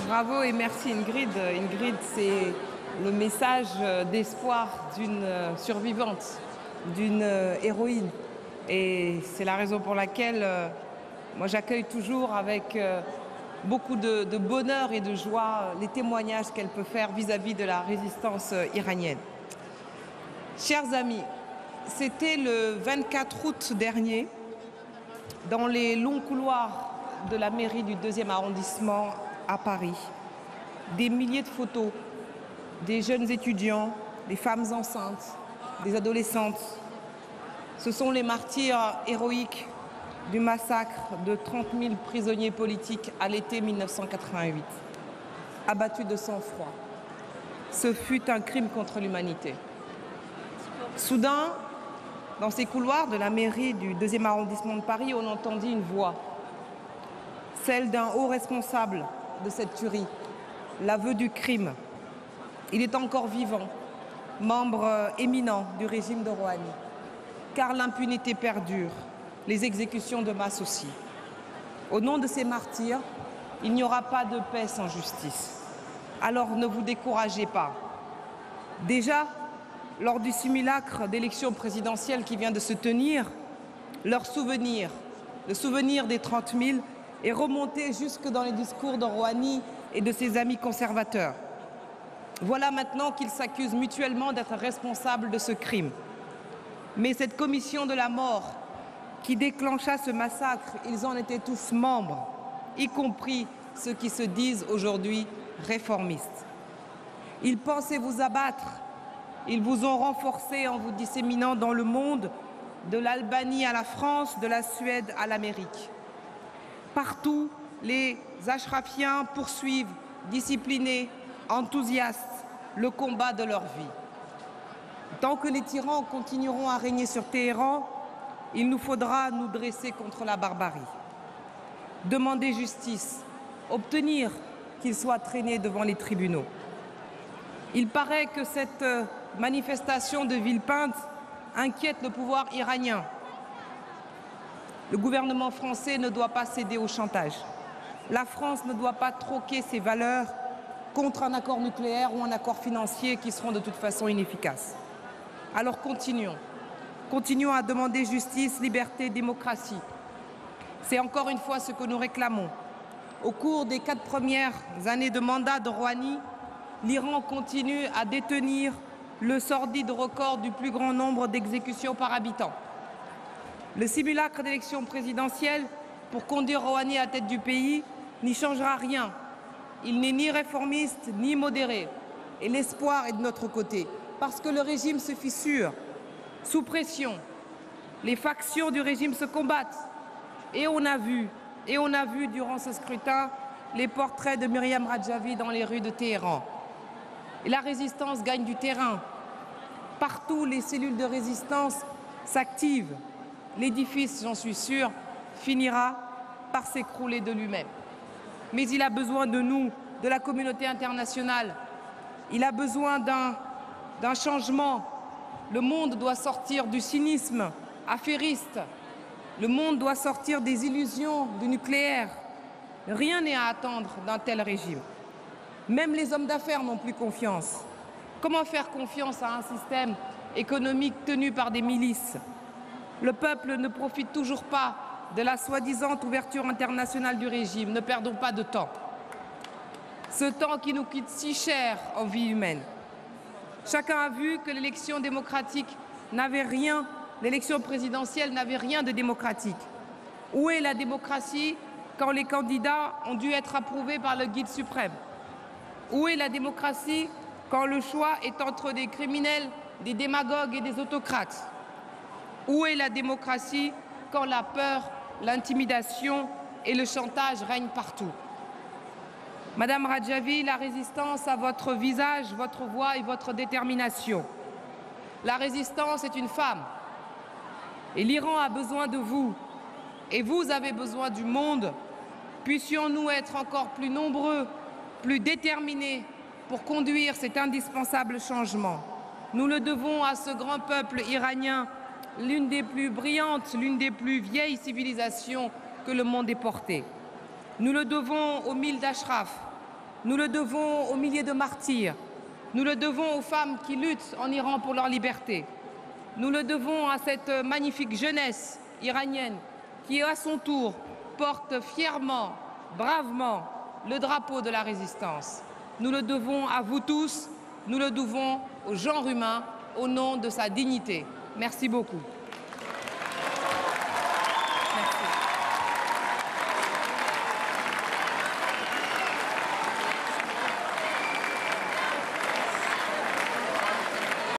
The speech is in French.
Bravo et merci Ingrid. Ingrid, c'est le message d'espoir d'une survivante, d'une héroïne. Et c'est la raison pour laquelle moi j'accueille toujours avec beaucoup de bonheur et de joie les témoignages qu'elle peut faire vis-à-vis de la résistance iranienne. Chers amis, c'était le 24 août dernier, dans les longs couloirs de la mairie du 2e arrondissement à Paris. Des milliers de photos, des jeunes étudiants, des femmes enceintes, des adolescentes. Ce sont les martyrs héroïques du massacre de 30 000 prisonniers politiques à l'été 1988, abattus de sang-froid. Ce fut un crime contre l'humanité. Soudain, dans ces couloirs de la mairie du 2e arrondissement de Paris, on entendit une voix, celle d'un haut responsable de cette tuerie, l'aveu du crime. Il est encore vivant, membre éminent du régime de Rouhani, car l'impunité perdure, les exécutions de masse aussi. Au nom de ces martyrs, il n'y aura pas de paix sans justice. Alors ne vous découragez pas. Déjà, lors du simulacre d'élection présidentielle qui vient de se tenir, leur souvenir, le souvenir des 30 000, est remonté jusque dans les discours de Rouhani et de ses amis conservateurs. Voilà maintenant qu'ils s'accusent mutuellement d'être responsables de ce crime. Mais cette commission de la mort qui déclencha ce massacre, ils en étaient tous membres, y compris ceux qui se disent aujourd'hui réformistes. Ils pensaient vous abattre. Ils vous ont renforcé en vous disséminant dans le monde, de l'Albanie à la France, de la Suède à l'Amérique. Partout, les ashrafiens poursuivent, disciplinés, enthousiastes, le combat de leur vie. Tant que les tyrans continueront à régner sur Téhéran, il nous faudra nous dresser contre la barbarie. Demander justice, obtenir qu'ils soient traînés devant les tribunaux. Il paraît que cette manifestation de Villepinte inquiète le pouvoir iranien. Le gouvernement français ne doit pas céder au chantage. La France ne doit pas troquer ses valeurs contre un accord nucléaire ou un accord financier qui seront de toute façon inefficaces. Alors continuons. Continuons à demander justice, liberté, démocratie. C'est encore une fois ce que nous réclamons. Au cours des 4 premières années de mandat de Rouhani, l'Iran continue à détenir le sordide record du plus grand nombre d'exécutions par habitant. Le simulacre d'élection présidentielle pour conduire Rouhani à la tête du pays n'y changera rien. Il n'est ni réformiste ni modéré. Et l'espoir est de notre côté, parce que le régime se fissure, sous pression. Les factions du régime se combattent. Et on a vu durant ce scrutin les portraits de Myriam Radjavi dans les rues de Téhéran. Et la résistance gagne du terrain. Partout, les cellules de résistance s'activent. L'édifice, j'en suis sûre, finira par s'écrouler de lui-même. Mais il a besoin de nous, de la communauté internationale. Il a besoin d'un changement. Le monde doit sortir du cynisme affairiste. Le monde doit sortir des illusions du nucléaire. Rien n'est à attendre d'un tel régime. Même les hommes d'affaires n'ont plus confiance. Comment faire confiance à un système économique tenu par des milices? Le peuple ne profite toujours pas de la soi-disant ouverture internationale du régime. Ne perdons pas de temps. Ce temps qui nous coûte si cher en vie humaine. Chacun a vu que l'élection démocratique n'avait rien, l'élection présidentielle n'avait rien de démocratique. Où est la démocratie quand les candidats ont dû être approuvés par le guide suprême? Où est la démocratie quand le choix est entre des criminels, des démagogues et des autocrates? Où est la démocratie quand la peur, l'intimidation et le chantage règnent partout? Madame Radjavi, la résistance a votre visage, votre voix et votre détermination. La résistance est une femme. Et l'Iran a besoin de vous. Et vous avez besoin du monde. Puissions-nous être encore plus nombreux, plus déterminés pour conduire cet indispensable changement. Nous le devons à ce grand peuple iranien, l'une des plus brillantes, l'une des plus vieilles civilisations que le monde ait portées. Nous le devons aux 1000 d'Ashraf. Nous le devons aux milliers de martyrs. Nous le devons aux femmes qui luttent en Iran pour leur liberté. Nous le devons à cette magnifique jeunesse iranienne qui, à son tour, porte fièrement, bravement, le drapeau de la résistance. Nous le devons à vous tous, nous le devons au genre humain, au nom de sa dignité. Merci beaucoup. Merci.